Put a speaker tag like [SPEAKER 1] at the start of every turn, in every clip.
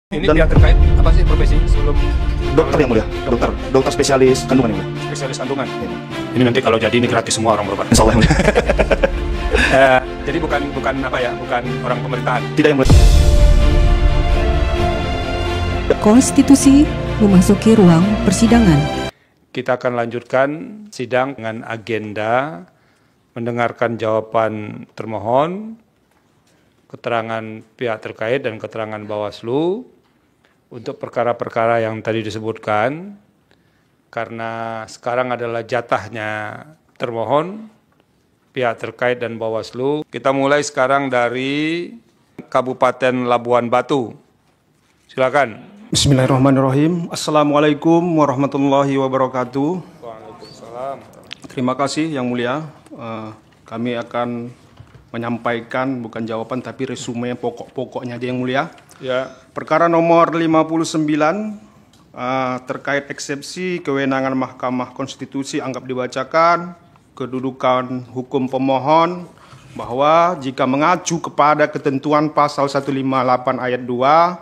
[SPEAKER 1] Ini
[SPEAKER 2] Dan
[SPEAKER 1] pihak terkait apa sih profesinya sebelum
[SPEAKER 2] dokter yang mulia, dokter spesialis kandungan yang mulia.
[SPEAKER 1] spesialis kandungan? Ini nanti kalau jadi ini gratis semua orang berobat.
[SPEAKER 2] Insya Allah yang mulia.
[SPEAKER 1] Jadi bukan apa ya, bukan orang pemerintahan.
[SPEAKER 2] Tidak yang mulia.
[SPEAKER 3] Konstitusi memasuki ruang persidangan.
[SPEAKER 1] Kita akan lanjutkan sidang dengan agenda mendengarkan jawaban termohon, keterangan pihak terkait dan keterangan Bawaslu untuk perkara-perkara yang tadi disebutkan, karena sekarang adalah jatahnya termohon, pihak terkait dan Bawaslu. Kita mulai sekarang dari Kabupaten Labuan Batu. Silakan.
[SPEAKER 4] Bismillahirrahmanirrahim. Assalamualaikum warahmatullahi wabarakatuh.
[SPEAKER 1] Waalaikumsalam.
[SPEAKER 4] Terima kasih Yang Mulia. Kami akan menyampaikan bukan jawaban tapi resume pokok-pokoknya aja Yang Mulia.
[SPEAKER 1] Ya.
[SPEAKER 4] Perkara nomor 59 terkait eksepsi kewenangan Mahkamah Konstitusi anggap dibacakan. Kedudukan hukum pemohon bahwa jika mengacu kepada ketentuan pasal 158 ayat 2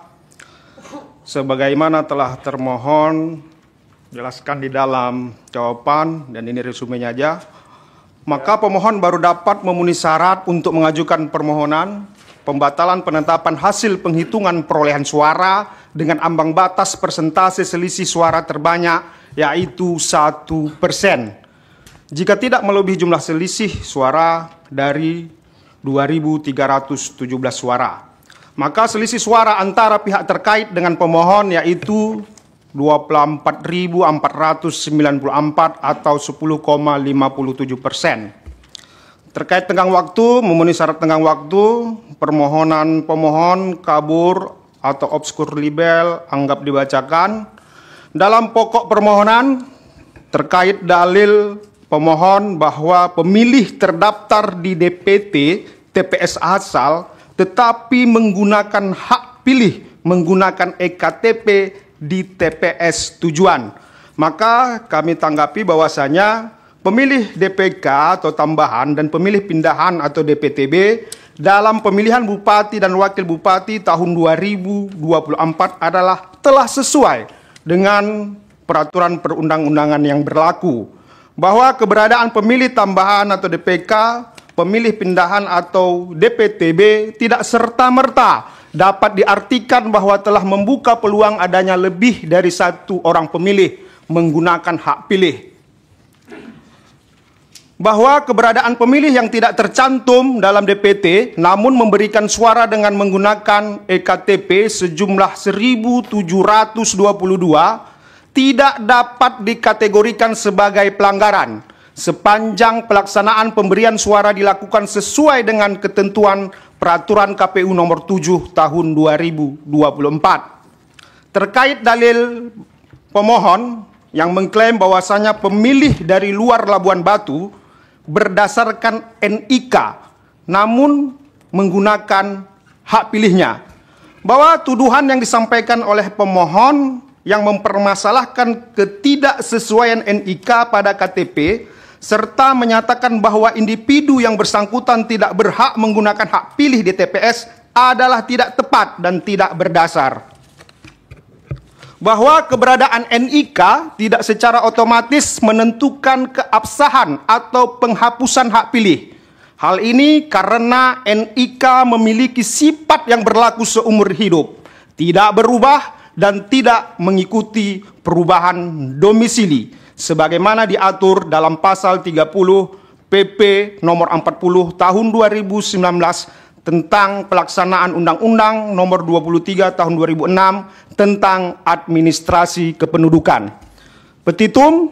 [SPEAKER 4] sebagaimana telah termohon jelaskan di dalam jawaban, dan ini resumenya aja, maka pemohon baru dapat memenuhi syarat untuk mengajukan permohonan pembatalan penetapan hasil penghitungan perolehan suara dengan ambang batas persentase selisih suara terbanyak, yaitu 1%. Jika tidak melebihi jumlah selisih suara dari 2.317 suara. Maka selisih suara antara pihak terkait dengan pemohon yaitu 24.494 atau 10,57%. Terkait tenggang waktu, memenuhi syarat tenggang waktu, permohonan pemohon kabur atau obskur libel anggap dibacakan. Dalam pokok permohonan terkait dalil pemohon bahwa pemilih terdaftar di DPT TPS asal tetapi menggunakan hak pilih menggunakan EKTP di TPS tujuan. Maka kami tanggapi bahwasanya pemilih DPK atau tambahan dan pemilih pindahan atau DPTB dalam pemilihan bupati dan wakil bupati tahun 2024 adalah telah sesuai dengan peraturan perundang-undangan yang berlaku. Bahwa keberadaan pemilih tambahan atau DPK, pemilih pindahan atau DPTB tidak serta-merta dapat diartikan bahwa telah membuka peluang adanya lebih dari satu orang pemilih menggunakan hak pilih. Bahwa keberadaan pemilih yang tidak tercantum dalam DPT namun memberikan suara dengan menggunakan EKTP sejumlah 1.722 tidak dapat dikategorikan sebagai pelanggaran sepanjang pelaksanaan pemberian suara dilakukan sesuai dengan ketentuan Peraturan KPU nomor 7 tahun 2024. Terkait dalil pemohon yang mengklaim bahwasanya pemilih dari luar Labuan Batu berdasarkan NIK namun menggunakan hak pilihnya, bahwa tuduhan yang disampaikan oleh pemohon yang mempermasalahkan ketidaksesuaian NIK pada KTP serta menyatakan bahwa individu yang bersangkutan tidak berhak menggunakan hak pilih di TPS adalah tidak tepat dan tidak berdasar. Bahwa keberadaan NIK tidak secara otomatis menentukan keabsahan atau penghapusan hak pilih. Hal ini karena NIK memiliki sifat yang berlaku seumur hidup, tidak berubah dan tidak mengikuti perubahan domisili sebagaimana diatur dalam pasal 30 PP nomor 40 tahun 2019 tentang pelaksanaan Undang-Undang nomor 23 tahun 2006 tentang administrasi kependudukan. Petitum,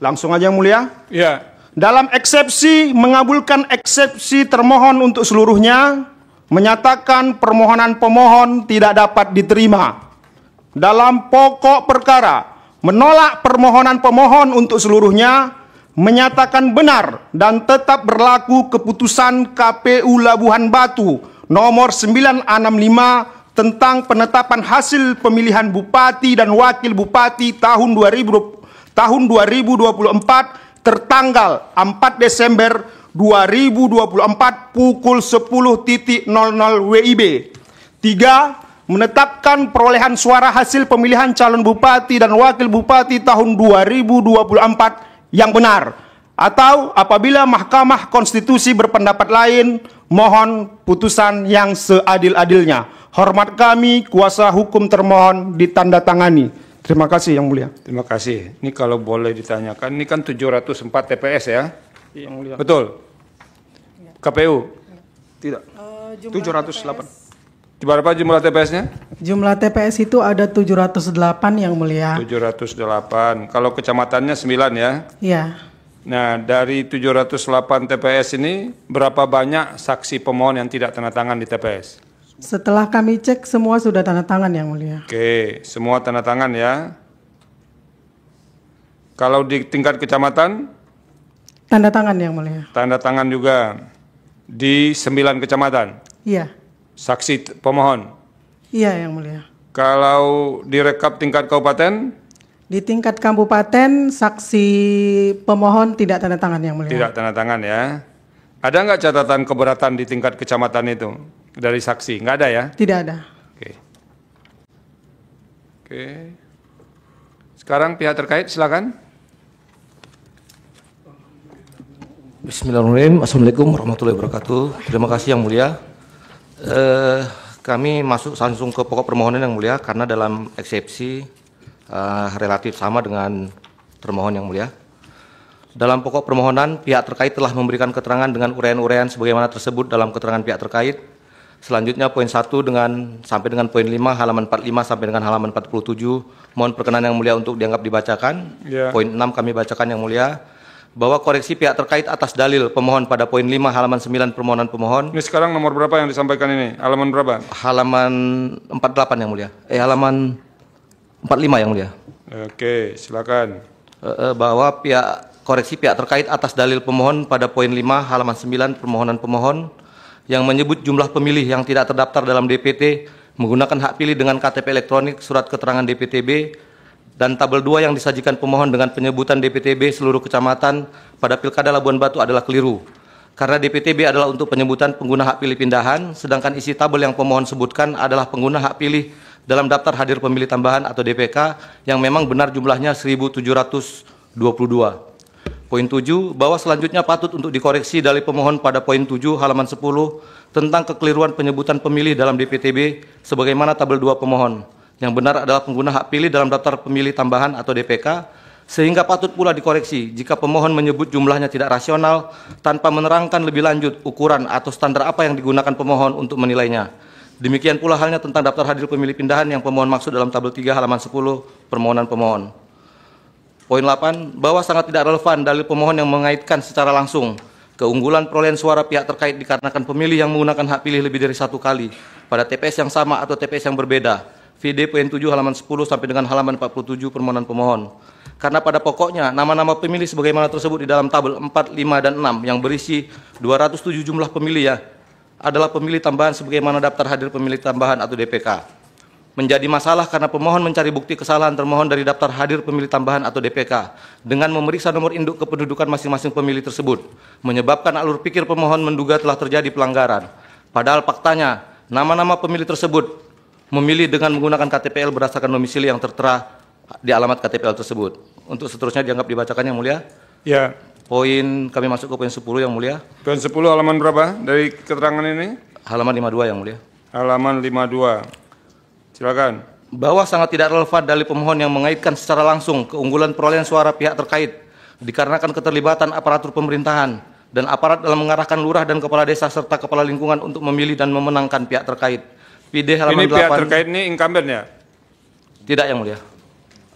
[SPEAKER 4] langsung aja Yang Mulia.
[SPEAKER 1] Ya.
[SPEAKER 4] Dalam eksepsi mengabulkan eksepsi termohon untuk seluruhnya, menyatakan permohonan pemohon tidak dapat diterima. Dalam pokok perkara menolak permohonan pemohon untuk seluruhnya, menyatakan benar dan tetap berlaku keputusan KPU Labuhan Batu nomor 965 tentang penetapan hasil pemilihan bupati dan wakil bupati tahun 2024 tertanggal 4 Desember 2024 pukul 10.00 WIB. 3. menetapkan perolehan suara hasil pemilihan calon bupati dan wakil bupati tahun 2024 yang benar, atau apabila Mahkamah Konstitusi berpendapat lain, mohon putusan yang seadil-adilnya. Hormat kami, kuasa hukum termohon ditandatangani. Terima kasih Yang Mulia.
[SPEAKER 1] Terima kasih. Ini kalau boleh ditanyakan, ini kan 704 TPS ya?
[SPEAKER 4] Yang Mulia.
[SPEAKER 1] Betul? KPU?
[SPEAKER 4] Tidak. 708.
[SPEAKER 1] Berapa jumlah TPS-nya?
[SPEAKER 5] Jumlah TPS itu ada 708 Yang Mulia.
[SPEAKER 1] 708. Kalau kecamatannya 9 ya?
[SPEAKER 5] Iya.
[SPEAKER 1] Nah, dari 708 TPS ini, berapa banyak saksi pemohon yang tidak tanda tangan di TPS?
[SPEAKER 5] Setelah kami cek, semua sudah tanda tangan Yang Mulia.
[SPEAKER 1] Oke, semua tanda tangan ya. Kalau di tingkat kecamatan?
[SPEAKER 5] Tanda tangan Yang Mulia.
[SPEAKER 1] Tanda tangan juga. Di 9 kecamatan?
[SPEAKER 5] Iya.
[SPEAKER 1] Saksi pemohon?
[SPEAKER 5] Iya Yang Mulia.
[SPEAKER 1] Kalau direkap tingkat kabupaten?
[SPEAKER 5] Di tingkat kabupaten, saksi pemohon tidak tanda tangan Yang Mulia.
[SPEAKER 1] Tidak tanda tangan ya. Ada nggak catatan keberatan di tingkat kecamatan itu dari saksi? Nggak ada ya?
[SPEAKER 5] Tidak ada.
[SPEAKER 1] Oke. Oke. Sekarang pihak terkait silakan.
[SPEAKER 6] Bismillahirrahmanirrahim. Assalamualaikum warahmatullahi wabarakatuh. Terima kasih Yang Mulia. Kami masuk langsung ke pokok permohonan Yang Mulia karena dalam eksepsi relatif sama dengan termohon Yang Mulia. Dalam pokok permohonan, pihak terkait telah memberikan keterangan dengan uraian-uraian sebagaimana tersebut dalam keterangan pihak terkait. Selanjutnya poin 1 sampai dengan poin 5 halaman 45 sampai dengan halaman 47. Mohon perkenan Yang Mulia untuk dianggap dibacakan.
[SPEAKER 1] Ya.
[SPEAKER 6] Poin 6 kami bacakan Yang Mulia. Bahwa koreksi pihak terkait atas dalil pemohon pada poin 5 halaman 9 permohonan pemohon.
[SPEAKER 1] Ini sekarang nomor berapa yang disampaikan ini? Halaman berapa?
[SPEAKER 6] Halaman 48 Yang Mulia. Halaman 45 Yang Mulia.
[SPEAKER 1] Oke, silakan.
[SPEAKER 6] Bahwa koreksi pihak terkait atas dalil pemohon pada poin 5 halaman 9 permohonan pemohon yang menyebut jumlah pemilih yang tidak terdaftar dalam DPT menggunakan hak pilih dengan KTP elektronik, surat keterangan DPTB, dan tabel 2 yang disajikan pemohon dengan penyebutan DPTB seluruh kecamatan pada Pilkada Labuan Batu adalah keliru. Karena DPTB adalah untuk penyebutan pengguna hak pilih pindahan, sedangkan isi tabel yang pemohon sebutkan adalah pengguna hak pilih dalam daftar hadir pemilih tambahan atau DPK yang memang benar jumlahnya 1.722. Poin 7, bahwa selanjutnya patut untuk dikoreksi dari pemohon pada poin 7 halaman 10 tentang kekeliruan penyebutan pemilih dalam DPTB sebagaimana tabel 2 pemohon. Yang benar adalah pengguna hak pilih dalam daftar pemilih tambahan atau DPK, sehingga patut pula dikoreksi jika pemohon menyebut jumlahnya tidak rasional tanpa menerangkan lebih lanjut ukuran atau standar apa yang digunakan pemohon untuk menilainya. Demikian pula halnya tentang daftar hadir pemilih pindahan yang pemohon maksud dalam tabel 3 halaman 10 permohonan pemohon. Poin 8, bahwa sangat tidak relevan dalil pemohon yang mengaitkan secara langsung keunggulan perolehan suara pihak terkait dikarenakan pemilih yang menggunakan hak pilih lebih dari 1 kali pada TPS yang sama atau TPS yang berbeda. VD poin 7 halaman 10 sampai dengan halaman 47 permohonan pemohon. Karena pada pokoknya nama-nama pemilih sebagaimana tersebut di dalam tabel 4, 5, dan 6 yang berisi 207 jumlah pemilih ya adalah pemilih tambahan sebagaimana daftar hadir pemilih tambahan atau DPK. Menjadi masalah karena pemohon mencari bukti kesalahan termohon dari daftar hadir pemilih tambahan atau DPK dengan memeriksa nomor induk kependudukan masing-masing pemilih tersebut, menyebabkan alur pikir pemohon menduga telah terjadi pelanggaran. Padahal faktanya nama-nama pemilih tersebut memilih dengan menggunakan KTPL berdasarkan domisili yang tertera di alamat KTPL tersebut. Untuk seterusnya dianggap dibacakan Yang Mulia.
[SPEAKER 1] Ya.
[SPEAKER 6] Poin kami masuk ke poin 10 Yang Mulia.
[SPEAKER 1] Poin 10 halaman berapa dari keterangan ini?
[SPEAKER 6] Halaman 52 Yang Mulia.
[SPEAKER 1] Halaman 52. Silakan.
[SPEAKER 6] Bahwa sangat tidak relevan dalil pemohon yang mengaitkan secara langsung keunggulan perolehan suara pihak terkait dikarenakan keterlibatan aparatur pemerintahan dan aparat dalam mengarahkan lurah dan kepala desa serta kepala lingkungan untuk memilih dan memenangkan pihak terkait. PD halaman 8.
[SPEAKER 1] Ini pihak terkait ini incumbent ya?
[SPEAKER 6] Tidak Yang Mulia.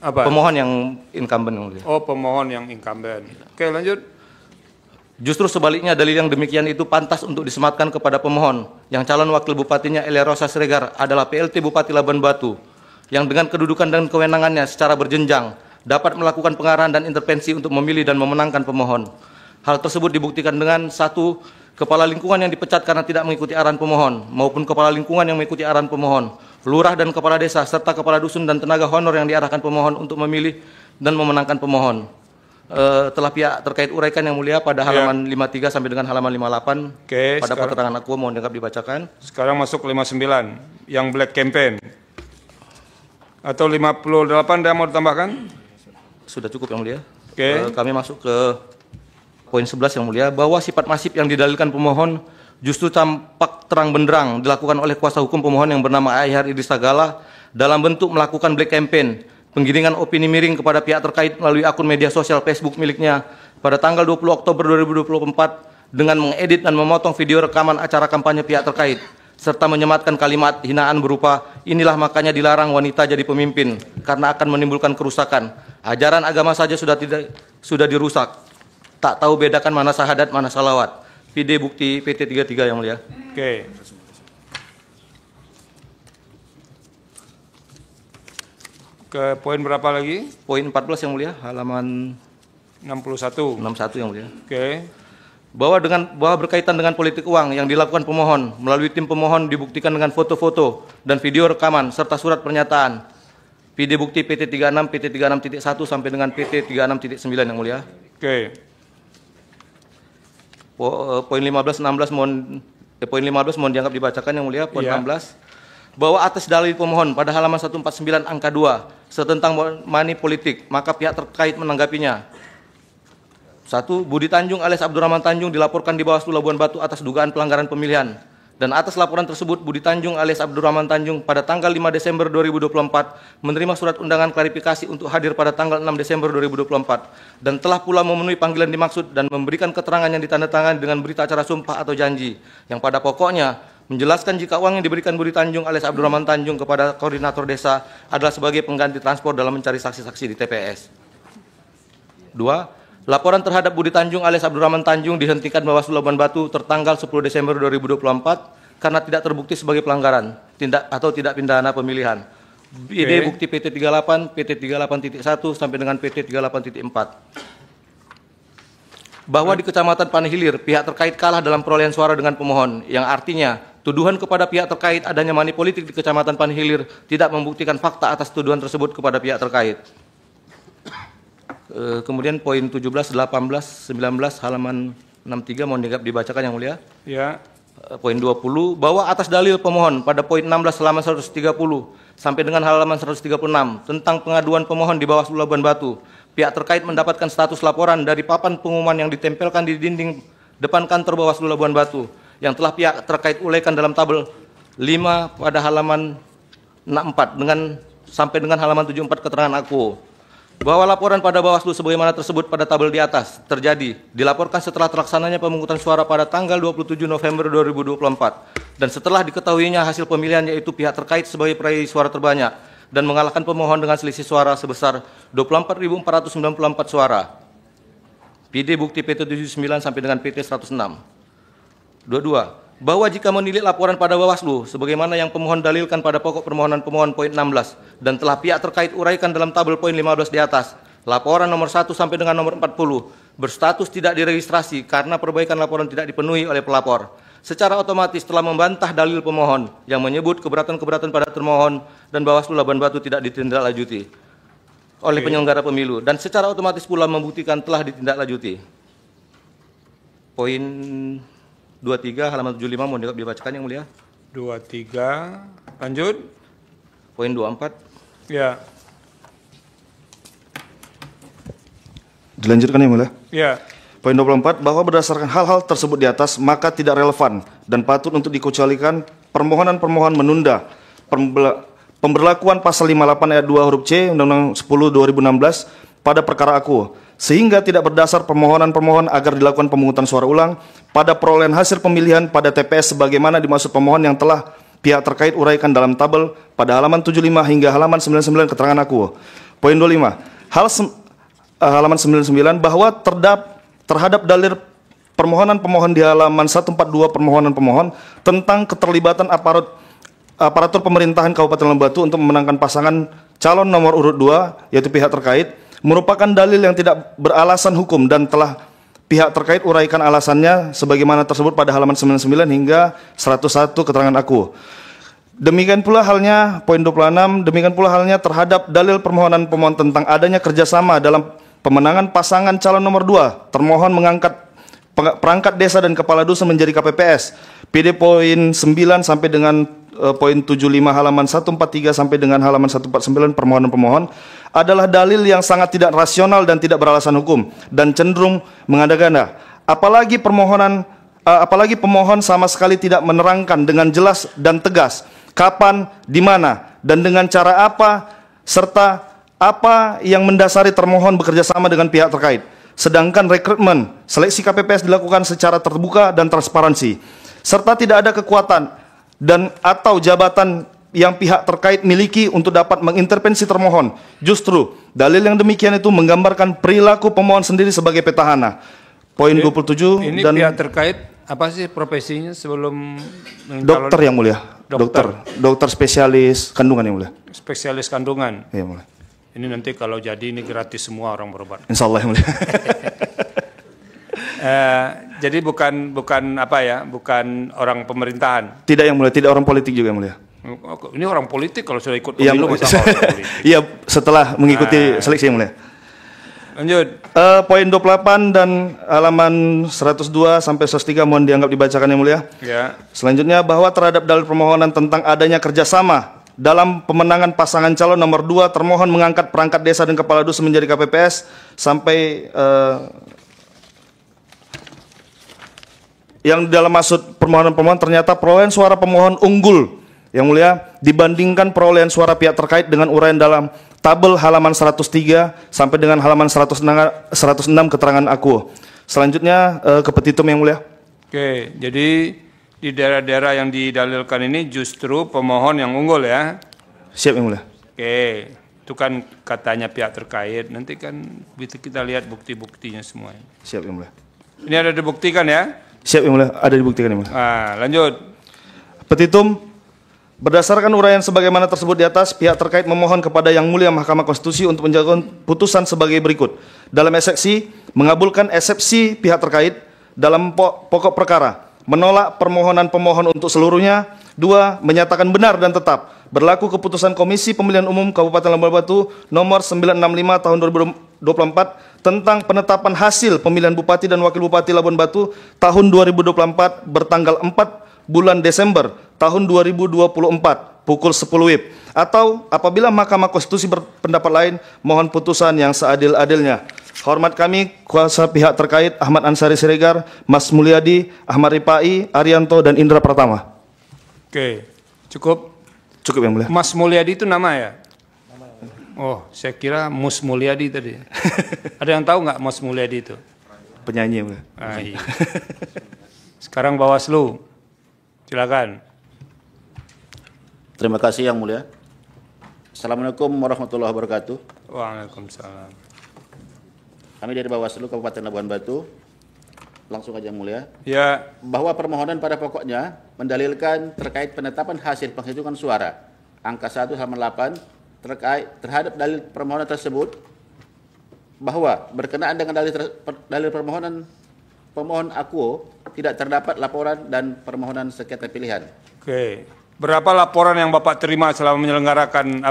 [SPEAKER 1] Apa?
[SPEAKER 6] Pemohon yang incumbent Yang Mulia.
[SPEAKER 1] Oh, pemohon yang incumbent. Oke, lanjut.
[SPEAKER 6] Justru sebaliknya dalil yang demikian itu pantas untuk disematkan kepada pemohon yang calon wakil bupatinya Elia Rosa Siregar adalah PLT Bupati Labuan Batu yang dengan kedudukan dan kewenangannya secara berjenjang dapat melakukan pengarahan dan intervensi untuk memilih dan memenangkan pemohon. Hal tersebut dibuktikan dengan 1. Kepala lingkungan yang dipecat karena tidak mengikuti arahan pemohon, maupun kepala lingkungan yang mengikuti arahan pemohon, lurah dan kepala desa, serta kepala dusun dan tenaga honor yang diarahkan pemohon untuk memilih dan memenangkan pemohon. telah pihak terkait uraikan yang mulia pada halaman 53 sampai dengan halaman 58.
[SPEAKER 1] Oke,
[SPEAKER 6] pada
[SPEAKER 1] sekarang-
[SPEAKER 6] keterangan aku mohon dianggap dibacakan.
[SPEAKER 1] Sekarang masuk 59, yang Black Campaign. Atau 58 dia mau ditambahkan?
[SPEAKER 6] Sudah cukup yang mulia.
[SPEAKER 1] Oke.
[SPEAKER 6] Kami masuk ke poin 11 yang mulia, bahwa sifat masif yang didalilkan pemohon justru tampak terang benderang dilakukan oleh kuasa hukum pemohon yang bernama Aihar Idris Sagala dalam bentuk melakukan black campaign, penggiringan opini miring kepada pihak terkait melalui akun media sosial Facebook miliknya pada tanggal 20 Oktober 2024 dengan mengedit dan memotong video rekaman acara kampanye pihak terkait, serta menyematkan kalimat hinaan berupa, inilah makanya dilarang wanita jadi pemimpin, karena akan menimbulkan kerusakan. Ajaran agama saja sudah dirusak. Tak tahu bedakan mana syahadat, mana salawat. PD bukti PT 33 yang mulia.
[SPEAKER 1] Oke. Ke poin berapa lagi?
[SPEAKER 6] Poin 14 yang mulia, halaman
[SPEAKER 1] 61.
[SPEAKER 6] 61 yang mulia.
[SPEAKER 1] Oke.
[SPEAKER 6] Bahwa berkaitan dengan politik uang yang dilakukan pemohon melalui tim pemohon dibuktikan dengan foto-foto dan video rekaman serta surat pernyataan. PD bukti PT 36, PT 36.1 sampai dengan PT 36.9 yang mulia.
[SPEAKER 1] Oke.
[SPEAKER 6] Poin 15 16 poin 15 mohon dianggap dibacakan yang mulia. Poin
[SPEAKER 1] Iya.
[SPEAKER 6] 16 bahwa atas dalil pemohon pada halaman 149 angka 2 setentang money politik, maka pihak terkait menanggapinya. 1. Budi Tanjung alias Abdurrahman Tanjung dilaporkan di Bawaslu Labuan Batu atas dugaan pelanggaran pemilihan. Dan atas laporan tersebut, Budi Tanjung alias Abdurrahman Tanjung pada tanggal 5 Desember 2024 menerima surat undangan klarifikasi untuk hadir pada tanggal 6 Desember 2024 dan telah pula memenuhi panggilan dimaksud dan memberikan keterangan yang ditandatangani dengan berita acara sumpah atau janji yang pada pokoknya menjelaskan jika uang yang diberikan Budi Tanjung alias Abdurrahman Tanjung kepada koordinator desa adalah sebagai pengganti transport dalam mencari saksi-saksi di TPS. 2. Laporan terhadap Budi Tanjung alias Abdurrahman Tanjung dihentikan Bawaslu Labuan Batu tertanggal 10 Desember 2024 karena tidak terbukti sebagai pelanggaran tidak pidana pemilihan. PD bukti PT 38, PT 38.1 sampai dengan PT 38.4. Bahwa di Kecamatan Panhilir pihak terkait kalah dalam perolehan suara dengan pemohon, yang artinya tuduhan kepada pihak terkait adanya money politik di Kecamatan Panhilir tidak membuktikan fakta atas tuduhan tersebut kepada pihak terkait. Kemudian poin 17, 18, 19 halaman 63 mohon dibacakan yang mulia.
[SPEAKER 1] Ya.
[SPEAKER 6] Poin 20 bahwa atas dalil pemohon pada poin 16 halaman 130 sampai dengan halaman 136 tentang pengaduan pemohon di Bawaslu Labuan Batu, pihak terkait mendapatkan status laporan dari papan pengumuman yang ditempelkan di dinding depan kantor Bawaslu Labuan Batu yang telah pihak terkait uraikan dalam tabel 5 pada halaman 64 sampai dengan halaman 74 keterangan aku. Bahwa laporan pada Bawaslu sebagaimana tersebut pada tabel di atas dilaporkan setelah terlaksananya pemungutan suara pada tanggal 27 November 2024 dan setelah diketahuinya hasil pemilihan yaitu pihak terkait sebagai peraih suara terbanyak dan mengalahkan pemohon dengan selisih suara sebesar 24.494 suara. PD bukti PT 79 sampai dengan PT 106. 22. Bahwa jika menilik laporan pada Bawaslu sebagaimana yang pemohon dalilkan pada pokok permohonan pemohon poin 16 dan telah pihak terkait uraikan dalam tabel poin 15 di atas, laporan nomor 1 sampai dengan nomor 40 berstatus tidak diregistrasi karena perbaikan laporan tidak dipenuhi oleh pelapor. Secara otomatis telah membantah dalil pemohon yang menyebut keberatan-keberatan pada termohon dan Bawaslu Labuan Batu tidak ditindaklanjuti oleh penyelenggara pemilu dan secara otomatis pula membuktikan telah ditindaklanjuti. Poin 23 halaman 75 mohon dibacakan yang mulia.
[SPEAKER 1] 23. Lanjut.
[SPEAKER 6] Poin 24.
[SPEAKER 1] Ya.
[SPEAKER 2] Dilanjutkan ya mulia.
[SPEAKER 1] Ya.
[SPEAKER 2] Poin 24 bahwa berdasarkan hal-hal tersebut di atas maka tidak relevan dan patut untuk dikecualikan permohonan-permohonan menunda pemberlakuan pasal 58 ayat 2 huruf C Undang-Undang 10 2016 pada perkara aku, sehingga tidak berdasar permohonan-permohon agar dilakukan pemungutan suara ulang pada perolehan hasil pemilihan pada TPS sebagaimana dimaksud pemohon yang telah pihak terkait uraikan dalam tabel pada halaman 75 hingga halaman 99 keterangan aku. Poin 25. Halaman 99 bahwa terhadap dalil permohonan pemohon di halaman 142 permohonan pemohon tentang keterlibatan aparatur pemerintahan Kabupaten Labuan Batu untuk memenangkan pasangan calon nomor urut 2 yaitu pihak terkait merupakan dalil yang tidak beralasan hukum dan telah pihak terkait uraikan alasannya sebagaimana tersebut pada halaman 99 hingga 101 keterangan aku. Demikian pula halnya poin 26, demikian pula halnya terhadap dalil permohonan pemohon tentang adanya kerjasama dalam pemenangan pasangan calon nomor 2, termohon mengangkat perangkat desa dan kepala dusun menjadi KPPS. PD poin 9 sampai dengan poin 75 halaman 143 sampai dengan halaman 149 permohonan pemohon adalah dalil yang sangat tidak rasional dan tidak beralasan hukum dan cenderung mengada-ngada. Apalagi pemohon sama sekali tidak menerangkan dengan jelas dan tegas kapan, di mana, dan dengan cara apa, serta apa yang mendasari termohon bekerja sama dengan pihak terkait. Sedangkan rekrutmen, seleksi KPPS dilakukan secara terbuka dan transparansi, serta tidak ada kekuatan dan atau jabatan yang pihak terkait miliki untuk dapat mengintervensi termohon. Justru, dalil yang demikian itu menggambarkan perilaku pemohon sendiri sebagai petahana. Poin 27
[SPEAKER 1] ini
[SPEAKER 2] dan
[SPEAKER 1] pihak terkait apa sih profesinya sebelum
[SPEAKER 2] dokter yang mulia. Dokter spesialis kandungan yang mulia.
[SPEAKER 1] Spesialis kandungan.
[SPEAKER 2] Iya mulia.
[SPEAKER 1] Ini nanti kalau jadi ini gratis semua orang berobat.
[SPEAKER 2] Insya Allah yang mulia.
[SPEAKER 1] Jadi bukan apa ya, bukan orang pemerintahan.
[SPEAKER 2] Tidak yang mulia, tidak orang politik juga yang mulia.
[SPEAKER 1] Ini orang politik kalau sudah ikut
[SPEAKER 2] Iya,
[SPEAKER 1] pemilu masa orang politik.
[SPEAKER 2] Iya, setelah mengikuti seleksi yang mulia.
[SPEAKER 1] Lanjut.
[SPEAKER 2] Poin 28 dan halaman 102 sampai 103 mohon dianggap dibacakan yang mulia.
[SPEAKER 1] Ya.
[SPEAKER 2] Selanjutnya bahwa terhadap dalil permohonan tentang adanya kerjasama dalam pemenangan pasangan calon nomor 2 termohon mengangkat perangkat desa dan kepala dusun menjadi KPPS sampai yang dalam maksud permohonan-permohonan ternyata perolehan suara pemohon unggul yang mulia dibandingkan perolehan suara pihak terkait dengan uraian dalam tabel halaman 103 sampai dengan halaman 106 keterangan aku. Selanjutnya ke petitum yang mulia.
[SPEAKER 1] Oke, jadi di daerah-daerah yang didalilkan ini justru pemohon yang unggul ya.
[SPEAKER 2] Siap yang mulia.
[SPEAKER 1] Oke, itu kan katanya pihak terkait. Nanti kan kita lihat bukti-buktinya semua.
[SPEAKER 2] Siap yang mulia.
[SPEAKER 1] Ini ada dibuktikan ya?
[SPEAKER 2] Siap yang mulia, ada dibuktikan yang mulia.
[SPEAKER 1] Lanjut.
[SPEAKER 2] Petitum. Berdasarkan uraian sebagaimana tersebut di atas, pihak terkait memohon kepada Yang Mulia Mahkamah Konstitusi untuk menjatuhkan putusan sebagai berikut. Dalam eksepsi, mengabulkan eksepsi pihak terkait dalam pokok perkara, menolak permohonan pemohon untuk seluruhnya. 2. Menyatakan benar dan tetap berlaku keputusan Komisi Pemilihan Umum Kabupaten Labuan Batu nomor 965 tahun 2024 tentang penetapan hasil pemilihan Bupati dan Wakil Bupati Labuan Batu tahun 2024 bertanggal 4 bulan Desember tahun 2024 pukul 10 WIB atau apabila Mahkamah Konstitusi berpendapat lain mohon putusan yang seadil-adilnya. Hormat kami kuasa pihak terkait Ahmad Ansari Siregar, Mas Mulyadi, Ahmad Ripai, Arianto dan Indra Pratama.
[SPEAKER 1] Oke, cukup.
[SPEAKER 2] Cukup yang mulia.
[SPEAKER 1] Mas Mulyadi itu nama ya? Oh, saya kira Mus Mulyadi tadi. Ada yang tahu nggak Mas Mulyadi itu?
[SPEAKER 2] Penyanyi yang mulia.
[SPEAKER 1] Iya. Sekarang Bawaslu. Silakan.
[SPEAKER 7] Terima kasih Yang Mulia. Assalamualaikum warahmatullahi wabarakatuh.
[SPEAKER 1] Waalaikumsalam.
[SPEAKER 7] Kami dari Bawaslu Kabupaten Labuan Batu, langsung aja Yang Mulia.
[SPEAKER 1] Ya.
[SPEAKER 7] Bahwa permohonan pada pokoknya mendalilkan terkait penetapan hasil penghitungan suara angka 1 halaman 8 terhadap dalil permohonan tersebut bahwa berkenaan dengan dalil permohonan pemohon akuo tidak terdapat laporan dan permohonan sengketa pilihan.
[SPEAKER 1] Oke. Berapa laporan yang Bapak terima selama menyelenggarakan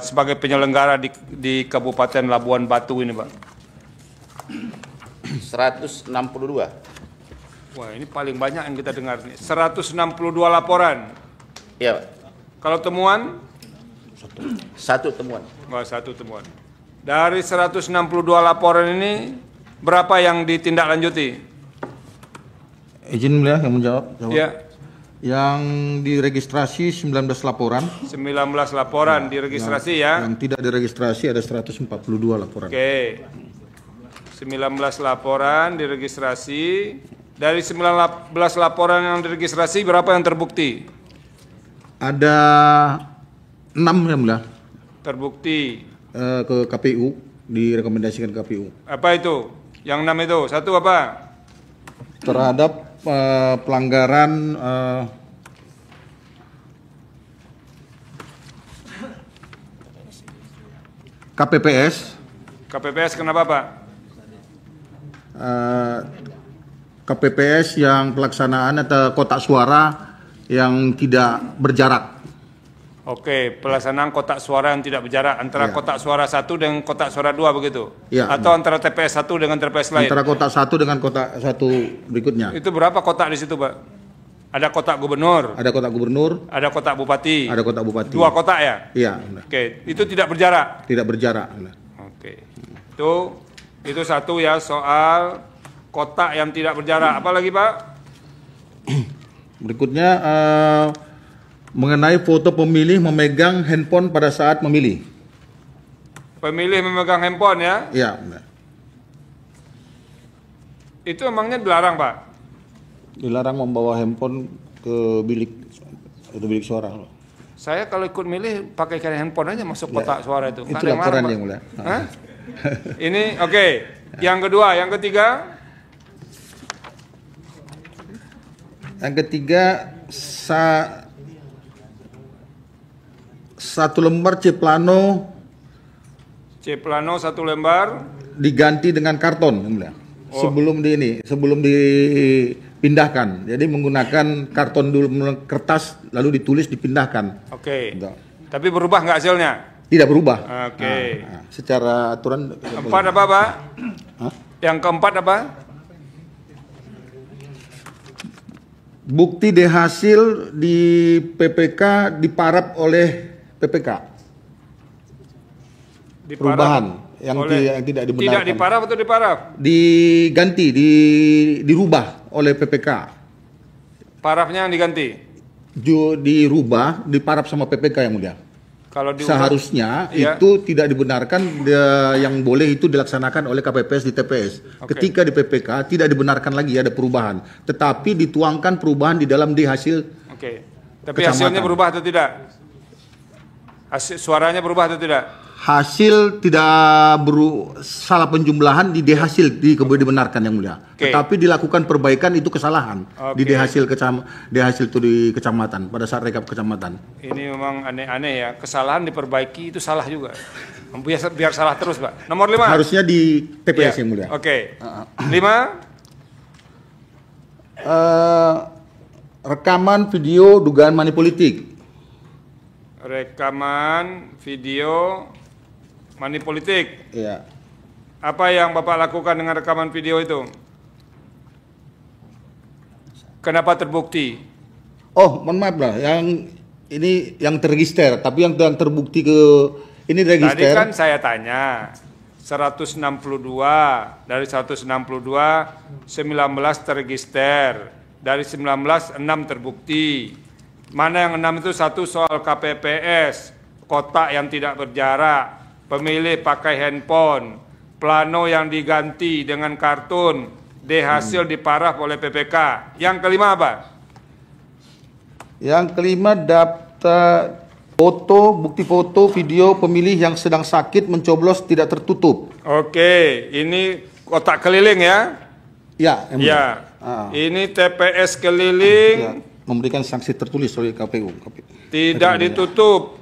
[SPEAKER 1] sebagai penyelenggara di Kabupaten Labuan Batu ini, Pak?
[SPEAKER 7] 162.
[SPEAKER 1] Wah, ini paling banyak yang kita dengar nih. 162 laporan.
[SPEAKER 7] Iya, Pak.
[SPEAKER 1] Kalau temuan?
[SPEAKER 7] 1 temuan.
[SPEAKER 1] Wah, 1 temuan. Dari 162 laporan ini berapa yang ditindaklanjuti?
[SPEAKER 8] Izin mulia yang menjawab.
[SPEAKER 1] Ya.
[SPEAKER 8] Yang diregistrasi 19 laporan.
[SPEAKER 1] 19 laporan diregistrasi ya.
[SPEAKER 8] Yang tidak diregistrasi ada 142 laporan.
[SPEAKER 1] Oke. 19 laporan diregistrasi. Dari 19 laporan yang diregistrasi berapa yang terbukti?
[SPEAKER 8] Ada 6 yang mulia.
[SPEAKER 1] Terbukti.
[SPEAKER 8] Ke KPU, direkomendasikan KPU.
[SPEAKER 1] Apa itu? Yang 6 itu? Satu apa?
[SPEAKER 8] Terhadap pelanggaran KPPS.
[SPEAKER 1] KPPS kenapa, Pak?
[SPEAKER 8] KPPS yang pelaksanaan atau kotak suara yang tidak berjarak.
[SPEAKER 1] Oke, pelaksanaan kotak suara yang tidak berjarak antara
[SPEAKER 8] Ya.
[SPEAKER 1] kotak suara 1 dengan kotak suara 2 begitu?
[SPEAKER 8] Ya,
[SPEAKER 1] Atau antara TPS 1 dengan TPS lain?
[SPEAKER 8] Antara kotak satu dengan kotak satu berikutnya.
[SPEAKER 1] Itu berapa kotak di situ, Pak? Ada kotak gubernur,
[SPEAKER 8] Ada kotak gubernur,
[SPEAKER 1] ada kotak bupati,
[SPEAKER 8] ada kotak bupati.
[SPEAKER 1] 2 kotak ya?
[SPEAKER 8] Iya,
[SPEAKER 1] Oke, itu tidak berjarak.
[SPEAKER 8] tidak berjarak.
[SPEAKER 1] Oke, itu satu ya soal kotak yang tidak berjarak. Apa lagi, Pak?
[SPEAKER 8] Berikutnya mengenai foto pemilih memegang handphone pada saat memilih.
[SPEAKER 1] Pemilih memegang handphone ya?
[SPEAKER 8] Iya, benar.
[SPEAKER 1] Itu emangnya dilarang, Pak?
[SPEAKER 8] Dilarang membawa handphone ke bilik suara.
[SPEAKER 1] Saya kalau ikut milih pakai handphone aja masuk kotak suara itu. Nggak
[SPEAKER 8] Itu
[SPEAKER 1] ada yang
[SPEAKER 8] laporan
[SPEAKER 1] larang,
[SPEAKER 8] yang
[SPEAKER 1] Pak.
[SPEAKER 8] mulia.
[SPEAKER 1] Hah? Ini oke. Yang kedua, yang ketiga.
[SPEAKER 8] Yang ketiga, satu lembar C plano
[SPEAKER 1] C plano 1 lembar.
[SPEAKER 8] diganti dengan karton, yang mulia. Sebelum dipindahkan. Jadi menggunakan karton dulu, kertas lalu ditulis dipindahkan.
[SPEAKER 1] Oke.
[SPEAKER 8] Enggak.
[SPEAKER 1] Tapi berubah nggak hasilnya?
[SPEAKER 8] Tidak berubah.
[SPEAKER 1] Oke.
[SPEAKER 8] Secara aturan.
[SPEAKER 1] Keempat apa, Pak?
[SPEAKER 8] Hah?
[SPEAKER 1] Yang keempat apa?
[SPEAKER 8] Bukti hasil di PPK diparaf oleh PPK.
[SPEAKER 1] Diparaf
[SPEAKER 8] Perubahan yang
[SPEAKER 1] oleh-
[SPEAKER 8] tidak dibenarkan.
[SPEAKER 1] Tidak diparaf atau diparaf?
[SPEAKER 8] Diganti, dirubah oleh PPK.
[SPEAKER 1] Parafnya yang diganti.
[SPEAKER 8] Dirubah, diparaf sama PPK yang mulia.
[SPEAKER 1] Kalau diubah,
[SPEAKER 8] Seharusnya
[SPEAKER 1] Iya.
[SPEAKER 8] itu tidak dibenarkan, yang boleh itu dilaksanakan oleh KPPS di TPS.
[SPEAKER 1] Oke.
[SPEAKER 8] Ketika di PPK tidak dibenarkan lagi ada perubahan, tetapi dituangkan perubahan di dalam hasil.
[SPEAKER 1] Oke. Tapi
[SPEAKER 8] Kecamatan.
[SPEAKER 1] hasilnya berubah atau tidak? Suaranya berubah atau tidak?
[SPEAKER 8] Hasil tidak salah penjumlahan di hasil dibenarkan yang mulia.
[SPEAKER 1] Oke.
[SPEAKER 8] Tetapi dilakukan perbaikan itu kesalahan
[SPEAKER 1] Oke.
[SPEAKER 8] di hasil itu di kecamatan pada saat rekap kecamatan.
[SPEAKER 1] Ini memang aneh-aneh ya. Kesalahan diperbaiki itu salah juga. Biar salah terus, Pak. Nomor 5.
[SPEAKER 8] Harusnya di TPS yang mulia.
[SPEAKER 1] Oke. 5.
[SPEAKER 8] Rekaman video dugaan money politik.
[SPEAKER 1] Rekaman video money politik.
[SPEAKER 8] Ya.
[SPEAKER 1] Apa yang Bapak lakukan dengan rekaman video itu? Kenapa terbukti?
[SPEAKER 8] Oh, mohon maaf lah, yang ini yang terregister, tapi yang terbukti ini
[SPEAKER 1] Tadi
[SPEAKER 8] register.
[SPEAKER 1] kan saya tanya 162 dari 162 19 terregister, dari 19 6 terbukti. Mana yang 6 itu? Satu soal KPPS, kotak yang tidak berjarak, pemilih pakai handphone, plano yang diganti dengan kartun, hasil diparaf oleh PPK. Yang kelima apa?
[SPEAKER 8] Yang kelima, daftar bukti foto video pemilih yang sedang sakit mencoblos tidak tertutup.
[SPEAKER 1] Oke, ini kotak keliling ya?
[SPEAKER 8] Ya,
[SPEAKER 1] Ya. Ini TPS keliling.
[SPEAKER 8] Ya, memberikan sanksi tertulis oleh KPU.
[SPEAKER 1] Tidak ditutup.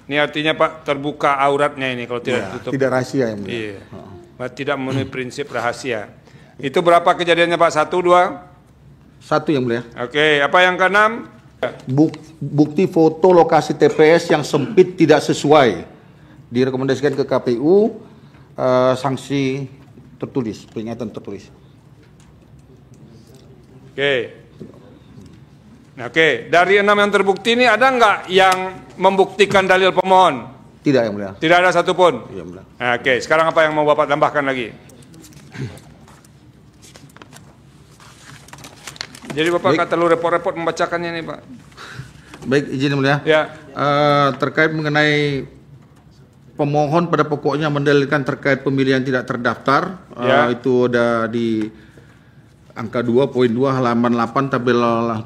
[SPEAKER 1] Ini artinya Pak terbuka auratnya ini kalau tidak
[SPEAKER 8] Ya,
[SPEAKER 1] ditutup.
[SPEAKER 8] tidak rahasia yang mulia.
[SPEAKER 1] Iya. Tidak memenuhi prinsip rahasia. Itu berapa kejadiannya Pak? 1, 2?
[SPEAKER 8] Satu yang mulia.
[SPEAKER 1] Oke, apa yang keenam?
[SPEAKER 8] Bukti foto lokasi TPS yang sempit tidak sesuai. Direkomendasikan ke KPU, sanksi tertulis, peringatan tertulis.
[SPEAKER 1] Oke. Nah, oke, dari 6 yang terbukti ini ada nggak yang membuktikan dalil pemohon?
[SPEAKER 8] Tidak yang mulia.
[SPEAKER 1] Tidak ada satupun.
[SPEAKER 8] Yang mulia.
[SPEAKER 1] Nah, oke, sekarang apa yang mau Bapak tambahkan lagi? Jadi Bapak nggak perlu repot-repot membacakannya nih Pak.
[SPEAKER 8] Baik, izin yang mulia.
[SPEAKER 1] Ya.
[SPEAKER 8] Terkait mengenai pemohon pada pokoknya mendalilkan terkait pemilihan tidak terdaftar,
[SPEAKER 1] Ya.
[SPEAKER 8] itu ada di angka 2.2 halaman 8 tabel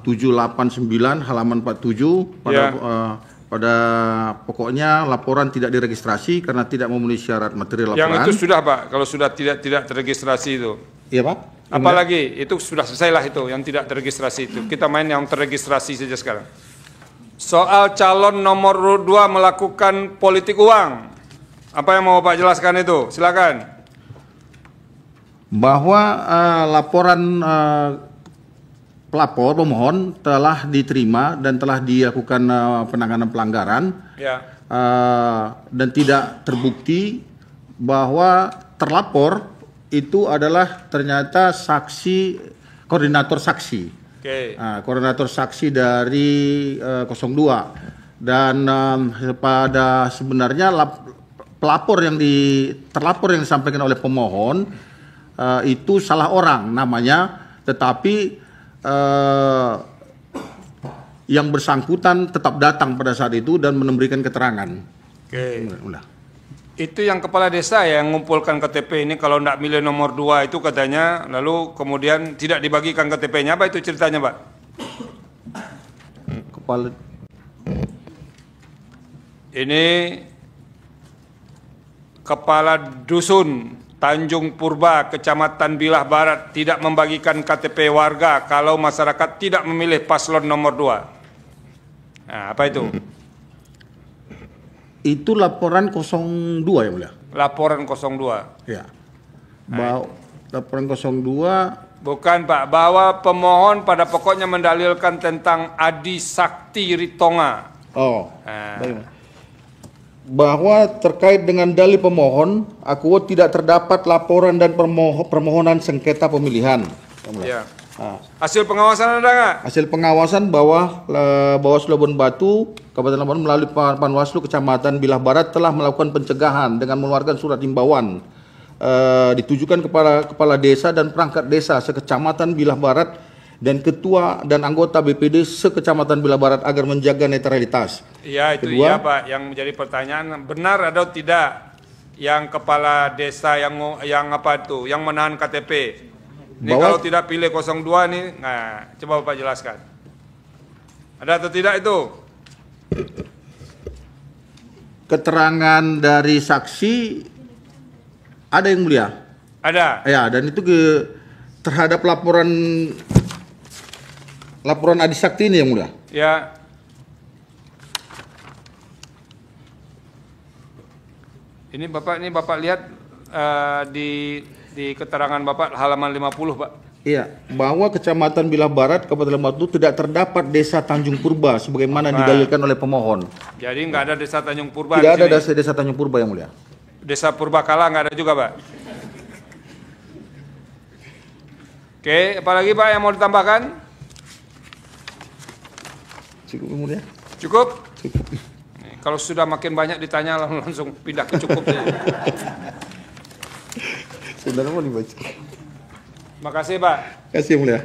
[SPEAKER 8] 789 halaman 47 pada
[SPEAKER 1] Ya.
[SPEAKER 8] pada pokoknya laporan tidak diregistrasi karena tidak memenuhi syarat materi laporan.
[SPEAKER 1] Yang itu sudah Pak, kalau sudah tidak terregistrasi itu.
[SPEAKER 8] Iya Pak.
[SPEAKER 1] Apalagi itu sudah selesai lah itu yang tidak terregistrasi itu. Kita main yang terregistrasi saja sekarang. Soal calon nomor 2 melakukan politik uang. Apa yang mau Bapak jelaskan itu? Silakan.
[SPEAKER 8] Bahwa laporan pelapor pemohon telah diterima dan telah dilakukan penanganan pelanggaran
[SPEAKER 1] Ya.
[SPEAKER 8] dan tidak terbukti bahwa terlapor itu adalah ternyata koordinator saksi.
[SPEAKER 1] Oke.
[SPEAKER 8] Koordinator saksi dari 02 dan pada sebenarnya terlapor yang disampaikan oleh pemohon itu salah orang namanya, tetapi yang bersangkutan tetap datang pada saat itu dan memberikan keterangan.
[SPEAKER 1] Oke. Itu yang kepala desa yang mengumpulkan KTP ini kalau tidak milih nomor 2 itu katanya, lalu kemudian tidak dibagikan KTP-nya. Apa itu ceritanya, Pak? Ini Kepala Dusun Tanjung Purba, Kecamatan Bilah Barat tidak membagikan KTP warga kalau masyarakat tidak memilih paslon nomor 2. Nah, apa itu?
[SPEAKER 8] Itu laporan 02 ya mulia.
[SPEAKER 1] Laporan 02.
[SPEAKER 8] Ya. Laporan 02.
[SPEAKER 1] Bukan Pak, bahwa pemohon pada pokoknya mendalilkan tentang Adi Sakti Ritonga.
[SPEAKER 8] Oh, baik. Bahwa terkait dengan dalil pemohon, aku tidak terdapat laporan dan permohonan sengketa pemilihan.
[SPEAKER 1] Ya. Hasil pengawasan ada nggak?
[SPEAKER 8] Hasil pengawasan Bawaslu Labuan Batu, Kabupaten Labuan melalui Panwaslu Kecamatan Bilah Barat telah melakukan pencegahan dengan mengeluarkan surat himbauan ditujukan kepada kepala desa dan perangkat desa sekecamatan Bilah Barat dan ketua dan anggota BPD sekecamatan Bilah Barat agar menjaga netralitas.
[SPEAKER 1] Iya, itu iya Pak. Yang menjadi pertanyaan, benar atau tidak yang kepala desa yang apa itu, yang menahan KTP? Ini kalau tidak pilih 02 nih, nah coba Bapak jelaskan. Ada atau tidak itu?
[SPEAKER 8] Keterangan dari saksi ada yang mulia.
[SPEAKER 1] Ada.
[SPEAKER 8] Ya, dan itu terhadap laporan Adi Sakti ini yang mulia.
[SPEAKER 1] Ya. Ini Bapak lihat di keterangan Bapak halaman 50, Pak.
[SPEAKER 8] Iya, bahwa Kecamatan Bilah Barat, Kabupaten Labuan Batu tidak terdapat desa Tanjung Purba sebagaimana didalilkan oleh pemohon.
[SPEAKER 1] Jadi nggak ada desa Tanjung Purba.
[SPEAKER 8] Tidak ada desa Tanjung Purba yang mulia.
[SPEAKER 1] Desa Purbakala nggak ada juga, Pak. Oke, apalagi Pak yang mau ditambahkan?
[SPEAKER 8] Cukup yang mulia.
[SPEAKER 1] Cukup? Cukup. Kalau sudah makin banyak ditanya langsung pindah ke cukup.
[SPEAKER 8] Saudara mau dibaca.
[SPEAKER 1] Makasih Pak.
[SPEAKER 8] Kasih yang mulia.